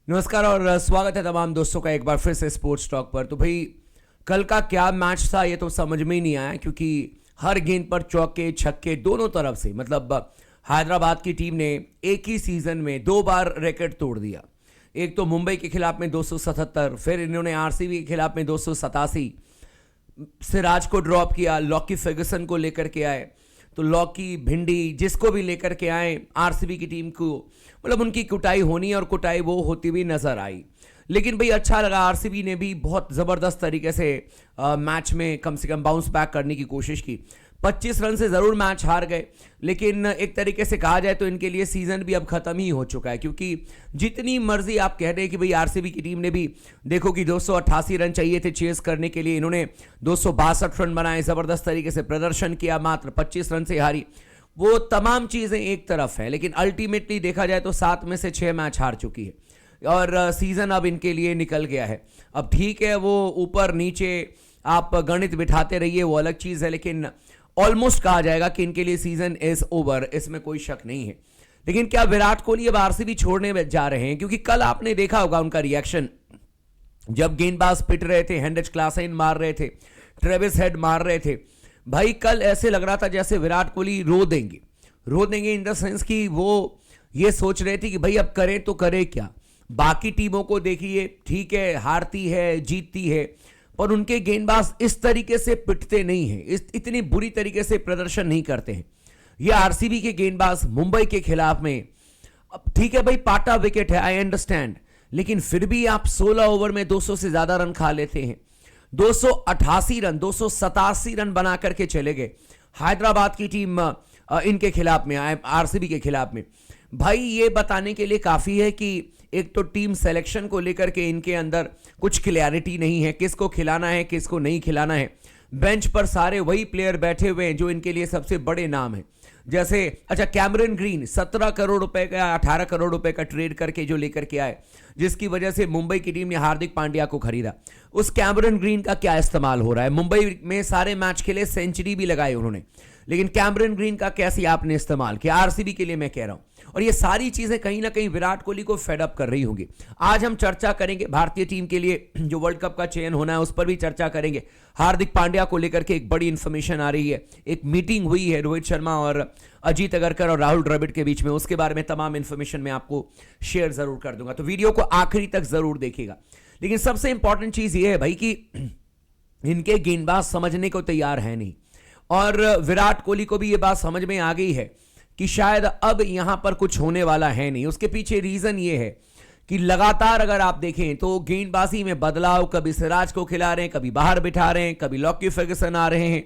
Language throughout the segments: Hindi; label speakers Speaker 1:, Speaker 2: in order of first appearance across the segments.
Speaker 1: नमस्कार और स्वागत है तमाम दोस्तों का एक बार फिर से स्पोर्ट्स टॉक पर। तो भाई कल का क्या मैच था ये तो समझ में ही नहीं आया, क्योंकि हर गेंद पर चौके छक्के दोनों तरफ से, मतलब हैदराबाद की टीम ने एक ही सीजन में 2 बार रिकॉर्ड तोड़ दिया। एक तो मुंबई के खिलाफ में 277, फिर इन्होंने आरसीबी के खिलाफ में 287, सिराज को ड्रॉप किया, लॉकी फर्गुसन को लेकर के आए, तो लॉकी भिंडी जिसको भी लेकर के आए आरसीबी की टीम को, मतलब उनकी कुटाई होनी और कुटाई वो होती हुई नजर आई। लेकिन भाई अच्छा लगा, आरसीबी ने भी बहुत ज़बरदस्त तरीके से मैच में कम से कम बाउंस बैक करने की कोशिश की। 25 रन से ज़रूर मैच हार गए, लेकिन एक तरीके से कहा जाए तो इनके लिए सीज़न भी अब ख़त्म ही हो चुका है, क्योंकि जितनी मर्जी आप कह रहे हैं कि भाई आरसीबी की टीम ने भी देखो कि 288 रन चाहिए थे चेस करने के लिए, इन्होंने 262 रन बनाए, ज़बरदस्त तरीके से प्रदर्शन किया, मात्र 25 रन से हारी। वो तमाम चीज़ें एक तरफ है, लेकिन अल्टीमेटली देखा जाए तो 7 में से 6 मैच हार चुकी है और सीज़न अब इनके लिए निकल गया है। अब ठीक है, वो ऊपर नीचे आप गणित बिठाते रहिए, वो अलग चीज़ है, लेकिन ऑलमोस्ट कहा जाएगा कि इनके लिए सीजन इज ओवर, इसमें कोई शक नहीं है। लेकिन क्या विराट कोहली अब आरसीबी छोड़ने में जा रहे हैं? क्योंकि कल आपने देखा होगा उनका रिएक्शन, जब गेंदबाज पिट रहे थे, हेनरिच क्लासेन मार रहे थे, ट्रेविस हेड मार रहे थे, भाई कल ऐसे लग रहा था जैसे विराट कोहली रो देंगे इन द सेंस कि वो ये सोच रहे थे कि भाई अब करें तो करें क्या। बाकी टीमों को देखिए, ठीक है हारती है जीतती है, पर उनके गेंदबाज इस तरीके से पिटते नहीं हैं, इतनी बुरी तरीके से प्रदर्शन नहीं करते हैं। ये आरसीबी के गेंदबाज मुंबई के खिलाफ में, अब ठीक है भाई पाटा विकेट है, आई अंडरस्टैंड, लेकिन फिर भी आप 16 ओवर में 200 से ज्यादा रन खा लेते हैं। 288 रन, 287 रन बना करके चले गए हैदराबाद की टीम इनके खिलाफ में, आरसीबी के खिलाफ में। भाई ये बताने के लिए काफी है कि एक तो टीम सिलेक्शन को लेकर के इनके अंदर कुछ क्लैरिटी नहीं है, किसको खिलाना है किसको नहीं खिलाना है। बेंच पर सारे वही प्लेयर बैठे हुए हैं जो इनके लिए सबसे बड़े नाम है। जैसे अच्छा कैमरन ग्रीन 17 करोड़ रुपए का, 18 करोड़ रुपए का ट्रेड करके जो लेकर के आए, जिसकी वजह से मुंबई की टीम ने हार्दिक पांड्या को खरीदा। उस कैमरन ग्रीन का क्या इस्तेमाल हो रहा है? मुंबई में सारे मैच खेले, सेंचुरी भी लगाई उन्होंने, लेकिन कैमरन ग्रीन का कैसे आपने इस्तेमाल किया? आरसीबी के लिए मैं कह रहा हूं। और ये सारी चीजें कहीं ना कहीं विराट कोहली को फेड अप कर रही होंगी। आज हम चर्चा करेंगे भारतीय टीम के लिए जो वर्ल्ड कप का चयन होना है, उस पर भी चर्चा करेंगे। हार्दिक पांड्या को लेकर के एक बड़ी इंफॉर्मेशन आ रही है, एक मीटिंग हुई है रोहित शर्मा और अजीत अगरकर और राहुल द्रविड़ के बीच में, उसके बारे में तमाम इंफॉर्मेशन मैं आपको शेयर जरूर कर दूंगा, तो वीडियो को आखिरी तक जरूर देखिएगा। लेकिन सबसे इंपॉर्टेंट चीज ये है भाई कि इनके गेंदबाज समझने को तैयार है नहीं, और विराट कोहली को भी ये बात समझ में आ गई है कि शायद अब यहां पर कुछ होने वाला है नहीं। उसके पीछे रीजन ये है कि लगातार अगर आप देखें तो गेंदबाजी में बदलाव, कभी सिराज को खिला रहे हैं, कभी बाहर बिठा रहे हैं, कभी लॉकी फर्गुसन आ रहे हैं।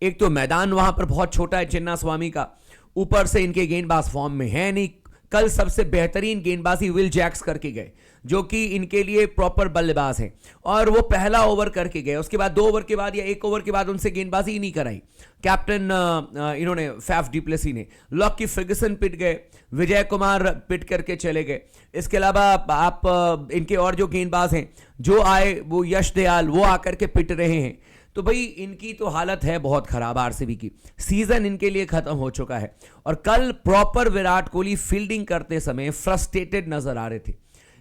Speaker 1: एक तो मैदान वहां पर बहुत छोटा है चिन्ना स्वामी का, ऊपर से इनके गेंदबाज फॉर्म में है नहीं। कल सबसे बेहतरीन गेंदबाजी विल जैक्स करके गए, जो कि इनके लिए प्रॉपर बल्लेबाज हैं, और वो पहला ओवर करके गए, उसके बाद 2 ओवर के बाद या 1 ओवर के बाद उनसे गेंदबाजी ही नहीं कराई कैप्टन इन्होंने फैफ डिप्लेसी ने। लॉकी फर्गुसन पिट गए, विजय कुमार पिट करके चले गए। इसके अलावा आप इनके और जो गेंदबाज हैं जो आए, वो यश दयाल, वो आकर के पिट रहे हैं। तो भाई इनकी तो हालत है बहुत खराब, आरसीबी की सीजन इनके लिए खत्म हो चुका है। और कल प्रॉपर विराट कोहली फील्डिंग करते समय फ्रस्ट्रेटेड नजर आ रहे थे,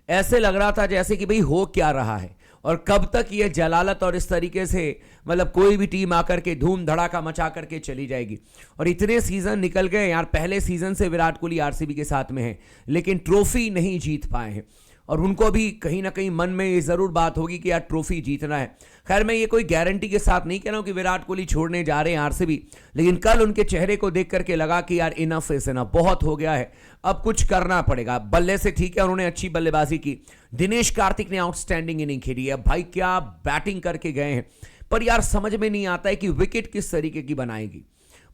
Speaker 1: ऐसे लग रहा था जैसे कि भाई हो क्या रहा है और कब तक ये जलालत और इस तरीके से, मतलब कोई भी टीम आकर के धूम धड़ाका मचा करके चली जाएगी। और इतने सीजन निकल गए यार, पहले सीजन से विराट कोहली आरसीबी के साथ में है, लेकिन ट्रॉफी नहीं जीत पाए हैं, और उनको भी कहीं ना कहीं मन में ये जरूर बात होगी कि यार ट्रॉफी जीतना है। खैर मैं ये कोई गारंटी के साथ नहीं कह रहा हूं कि विराट कोहली छोड़ने जा रहे हैं आरसीबी, लेकिन कल उनके चेहरे को देख करके लगा कि यार इनफ इज इनफ, बहुत हो गया है, अब कुछ करना पड़ेगा। बल्ले से ठीक है उन्होंने अच्छी बल्लेबाजी की, दिनेश कार्तिक ने आउटस्टैंडिंग इनिंग खेली है, भाई क्या बैटिंग करके गए हैं, पर यार समझ में नहीं आता है कि विकेट किस तरीके की बनाएगी।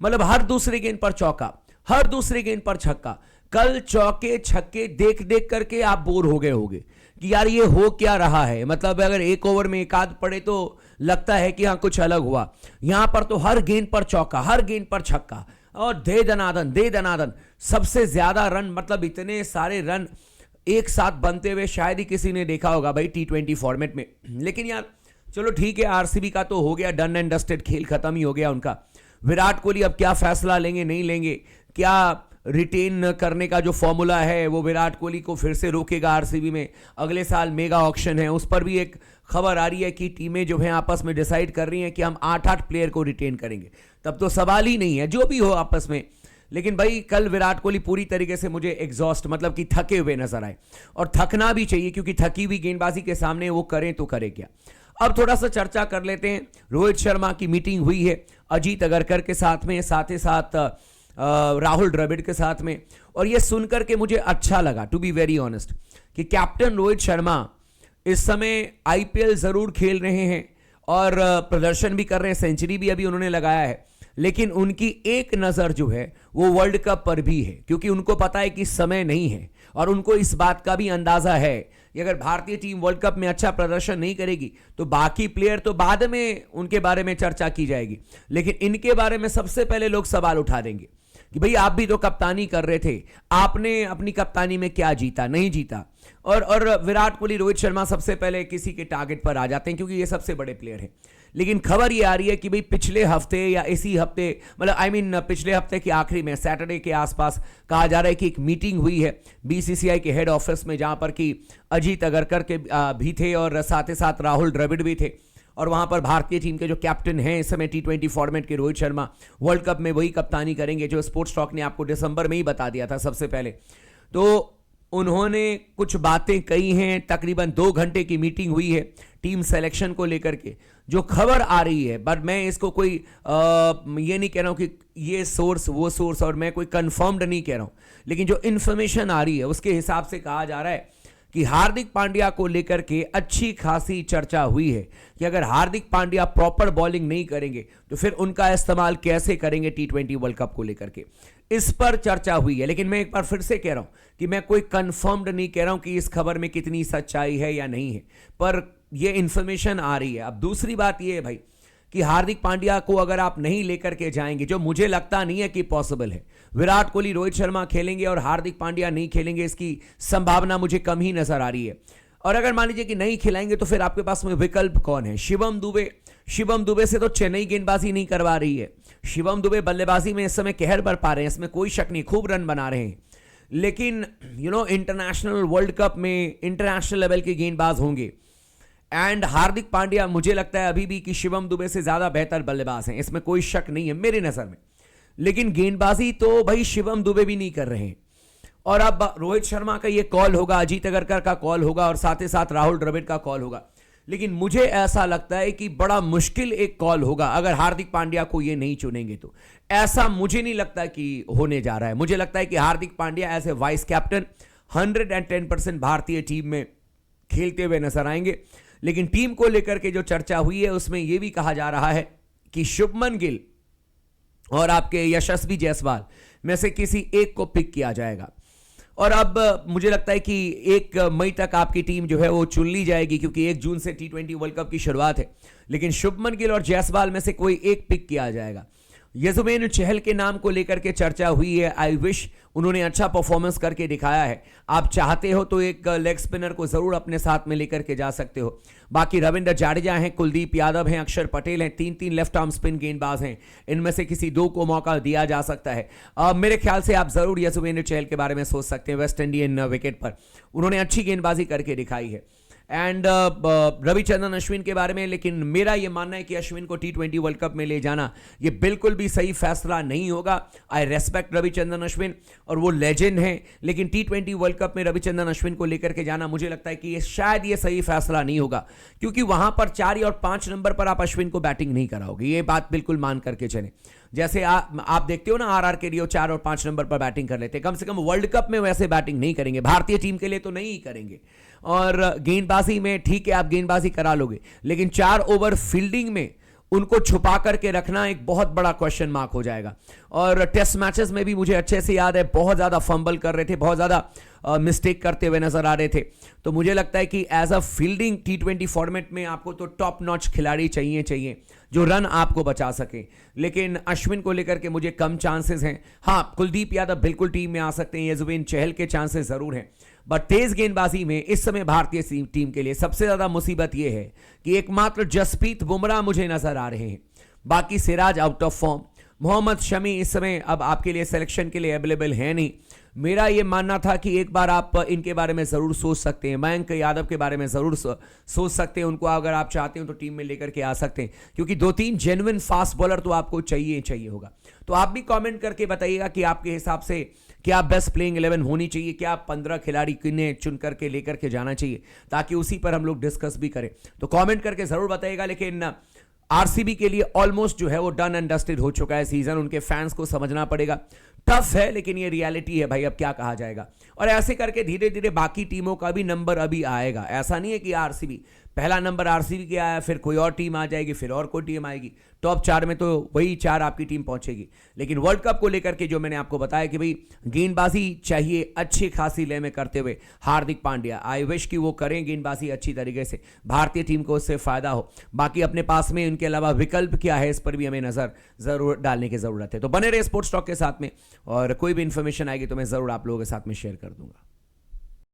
Speaker 1: मतलब हर दूसरे गेंद पर चौका, हर दूसरे गेंद पर छक्का। कल चौके छक्के देख देख करके आप बोर हो गए होंगे कि यार ये हो क्या रहा है। मतलब अगर 1 ओवर में 1 आध पड़े तो लगता है कि हाँ कुछ अलग हुआ, यहां पर तो हर गेंद पर चौका, हर गेंद पर छक्का, और दे दनादन। सबसे ज्यादा रन, मतलब इतने सारे रन एक साथ बनते हुए शायद ही किसी ने देखा होगा भाई T20 फॉर्मेट में। लेकिन यार चलो ठीक है, आरसीबी का तो हो गया डन एंड डस्टेड, खेल खत्म ही हो गया उनका। विराट कोहली अब क्या फैसला लेंगे नहीं लेंगे, क्या रिटेन करने का जो फॉर्मूला है वो विराट कोहली को फिर से रोकेगा आरसीबी में। अगले साल मेगा ऑक्शन है, उस पर भी एक खबर आ रही है कि टीमें जो हैं आपस में डिसाइड कर रही हैं कि हम 8-8 प्लेयर को रिटेन करेंगे। तब तो सवाल ही नहीं है, जो भी हो आपस में। लेकिन भाई कल विराट कोहली पूरी तरीके से मुझे एग्जॉस्ट मतलब कि थके हुए नजर आए, और थकना भी चाहिए क्योंकि थकी हुई गेंदबाजी के सामने वो करें तो करे क्या। अब थोड़ा सा चर्चा कर लेते हैं। रोहित शर्मा की मीटिंग हुई है अजीत अगरकर के साथ में, साथ ही साथ राहुल द्रविड़ के साथ में, और ये सुनकर के मुझे अच्छा लगा टू बी वेरी ऑनेस्ट कि कैप्टन रोहित शर्मा इस समय आईपीएल जरूर खेल रहे हैं और प्रदर्शन भी कर रहे हैं, सेंचुरी भी अभी उन्होंने लगाया है, लेकिन उनकी एक नजर जो है वो वर्ल्ड कप पर भी है, क्योंकि उनको पता है कि समय नहीं है और उनको इस बात का भी अंदाजा है कि अगर भारतीय टीम वर्ल्ड कप में अच्छा प्रदर्शन नहीं करेगी तो बाकी प्लेयर तो बाद में उनके बारे में चर्चा की जाएगी, लेकिन इनके बारे में सबसे पहले लोग सवाल उठा देंगे कि भाई आप भी तो कप्तानी कर रहे थे, आपने अपनी कप्तानी में क्या जीता, नहीं जीता। और विराट कोहली, रोहित शर्मा सबसे पहले किसी के टारगेट पर आ जाते हैं क्योंकि ये सबसे बड़े प्लेयर हैं। लेकिन खबर ये आ रही है कि भाई पिछले हफ्ते या इसी हफ्ते मतलब पिछले हफ्ते के आखिरी में सैटरडे के आसपास कहा जा रहा है कि एक मीटिंग हुई है बीसीसीआई के हेड ऑफिस में, जहां पर कि अजीत अगरकर के भी थे और साथ ही साथ राहुल द्रविड़ भी थे, और वहां पर भारतीय टीम के जो कैप्टन हैं इस समय T20 फॉर्मेट के रोहित शर्मा वर्ल्ड कप में वही कप्तानी करेंगे जो स्पोर्ट्स टॉक ने आपको दिसंबर में ही बता दिया था सबसे पहले। तो उन्होंने कुछ बातें कही हैं, तकरीबन 2 घंटे की मीटिंग हुई है टीम सिलेक्शन को लेकर के। जो खबर आ रही है, बट मैं इसको कोई ये नहीं कह रहा हूं कि ये सोर्स वो सोर्स, और मैं कोई कंफर्म्ड नहीं कह रहा हूं, लेकिन जो इन्फॉर्मेशन आ रही है उसके हिसाब से कहा जा रहा है कि हार्दिक पांड्या को लेकर के अच्छी खासी चर्चा हुई है कि अगर हार्दिक पांड्या प्रॉपर बॉलिंग नहीं करेंगे तो फिर उनका इस्तेमाल कैसे करेंगे T20 वर्ल्ड कप को लेकर के, इस पर चर्चा हुई है। लेकिन मैं एक बार फिर से कह रहा हूं कि मैं कोई कंफर्म्ड नहीं कह रहा हूं कि इस खबर में कितनी सच्चाई है या नहीं है, पर यह इंफॉर्मेशन आ रही है। अब दूसरी बात यह है भाई कि हार्दिक पांड्या को अगर आप नहीं लेकर के जाएंगे, जो मुझे लगता नहीं है कि पॉसिबल है, विराट कोहली रोहित शर्मा खेलेंगे और हार्दिक पांड्या नहीं खेलेंगे, इसकी संभावना मुझे कम ही नजर आ रही है। और अगर मान लीजिए कि नहीं खिलाएंगे तो फिर आपके पास में विकल्प कौन है? शिवम दुबे। शिवम दुबे से तो चेन्नई गेंदबाजी नहीं करवा रही है। शिवम दुबे बल्लेबाजी में इस समय कहर बरपा रहे हैं, इसमें कोई शक नहीं, खूब रन बना रहे हैं, लेकिन इंटरनेशनल वर्ल्ड कप में इंटरनेशनल लेवल के गेंदबाज होंगे। एंड हार्दिक पांड्या मुझे लगता है अभी भी कि शिवम दुबे से ज्यादा बेहतर बल्लेबाज हैं, इसमें कोई शक नहीं है मेरी नजर में, लेकिन गेंदबाजी तो भाई शिवम दुबे भी नहीं कर रहे हैं। और अब रोहित शर्मा का ये कॉल होगा, अजीत अगरकर का कॉल होगा और साथ ही साथ राहुल द्रविड़ का कॉल होगा, लेकिन मुझे ऐसा लगता है कि बड़ा मुश्किल एक कॉल होगा अगर हार्दिक पांड्या को ये नहीं चुनेंगे तो। ऐसा मुझे नहीं लगता कि होने जा रहा है। मुझे लगता है कि Hardik Pandya as a vice captain 110% भारतीय टीम में खेलते हुए नजर आएंगे। लेकिन टीम को लेकर के जो चर्चा हुई है उसमें यह भी कहा जा रहा है कि शुभमन गिल और आपके यशस्वी जायसवाल में से किसी एक को पिक किया जाएगा। और अब मुझे लगता है कि 1 मई तक आपकी टीम जो है वो चुन ली जाएगी, क्योंकि 1 जून से T20 वर्ल्ड कप की शुरुआत है, लेकिन शुभमन गिल और जायसवाल में से कोई एक पिक किया जाएगा। यजुवेंद्र चहल के नाम को लेकर के चर्चा हुई है। आई विश उन्होंने अच्छा परफॉर्मेंस करके दिखाया है। आप चाहते हो तो एक लेग स्पिनर को जरूर अपने साथ में लेकर के जा सकते हो। बाकी रविंद्र जाडेजा हैं, कुलदीप यादव हैं, अक्षर पटेल हैं, 3-3 लेफ्ट आर्म स्पिन गेंदबाज हैं, इनमें से किसी 2 को मौका दिया जा सकता है। मेरे ख्याल से आप जरूर यजुवेंद्र चहल के बारे में सोच सकते हैं। वेस्ट इंडियन विकेट पर उन्होंने अच्छी गेंदबाजी करके दिखाई है। एंड रविचंद्रन अश्विन के बारे में, लेकिन मेरा यह मानना है कि अश्विन को T20 वर्ल्ड कप में ले जाना यह बिल्कुल भी सही फैसला नहीं होगा। आई रेस्पेक्ट रविचंद्रन अश्विन और वो लेजेंड हैं, लेकिन T20 वर्ल्ड कप में रविचंद्रन अश्विन को लेकर के जाना मुझे लगता है कि ये शायद ये सही फैसला नहीं होगा, क्योंकि वहां पर 4 और 5 नंबर पर आप अश्विन को बैटिंग नहीं कराओगे। ये बात बिल्कुल मान करके चले। जैसे आप देखते हो ना, आरआर के लिए 4 और 5 नंबर पर बैटिंग कर लेते हैं, कम से कम वर्ल्ड कप में वैसे बैटिंग नहीं करेंगे, भारतीय टीम के लिए तो नहीं करेंगे। और गेंदबाजी में ठीक है आप गेंदबाजी करा लोगे, लेकिन 4 ओवर फील्डिंग में उनको छुपा करके रखना एक बहुत बड़ा क्वेश्चन मार्क हो जाएगा। और टेस्ट मैचेस में भी मुझे अच्छे से याद है बहुत ज्यादा फंबल कर रहे थे, बहुत ज्यादा मिस्टेक करते हुए नजर आ रहे थे। तो मुझे लगता है कि as a fielding T20 format में आपको तो टॉप नॉच खिलाड़ी चाहिए जो रन आपको बचा सके। लेकिन अश्विन को लेकर के मुझे कम चांसेस हैं। हाँ, कुलदीप यादव बिल्कुल टीम में आ सकते हैं, यजुवेंद्र चहल के चांसेस जरूर हैं, बट तेज गेंदबाजी में इस समय भारतीय टीम के लिए सबसे ज्यादा मुसीबत यह है कि एकमात्र जसप्रीत बुमराह मुझे नजर आ रहे हैं, बाकी Siraj out of form, Mohammed Shami इस समय अब आपके लिए सिलेक्शन के लिए अवेलेबल है नहीं। मेरा ये मानना था कि एक बार आप इनके बारे में ज़रूर सोच सकते हैं, मयंक यादव के बारे में ज़रूर सोच सकते हैं। उनको अगर आप चाहते हो तो टीम में लेकर के आ सकते हैं, क्योंकि 2-3 जेन्युइन फास्ट बॉलर तो आपको चाहिए होगा। तो आप भी कमेंट करके बताइएगा कि आपके हिसाब से क्या बेस्ट प्लेइंग 11 होनी चाहिए, क्या 15 खिलाड़ी किन्हें चुन करके लेकर के जाना चाहिए, ताकि उसी पर हम लोग डिस्कस भी करें। तो कमेंट करके ज़रूर बताइएगा। लेकिन आरसीबी के लिए ऑलमोस्ट जो है वो डन एंड डस्टेड हो चुका है सीजन। उनके फैंस को समझना पड़ेगा, टफ है लेकिन ये रियलिटी है भाई, अब क्या कहा जाएगा। और ऐसे करके धीरे धीरे बाकी टीमों का भी नंबर अभी आएगा। ऐसा नहीं है कि आरसीबी पहला नंबर आरसीबी के आया, फिर कोई और टीम आ जाएगी, फिर और कोई टीम आएगी। टॉप 4 में तो वही 4 आपकी टीम पहुंचेगी। लेकिन वर्ल्ड कप को लेकर के जो मैंने आपको बताया कि भाई गेंदबाजी चाहिए अच्छी खासी ले में करते हुए हार्दिक पांड्या, आई विश कि वो करें गेंदबाजी अच्छी तरीके से, भारतीय टीम को उससे फायदा हो। बाकी अपने पास में इनके अलावा विकल्प क्या है, इस पर भी हमें नजर जरूर डालने की जरूरत है। तो बने रहे स्पोर्ट्स टॉक के साथ में, और कोई भी इंफॉर्मेशन आएगी तो मैं जरूर आप लोगों के साथ में शेयर कर दूंगा।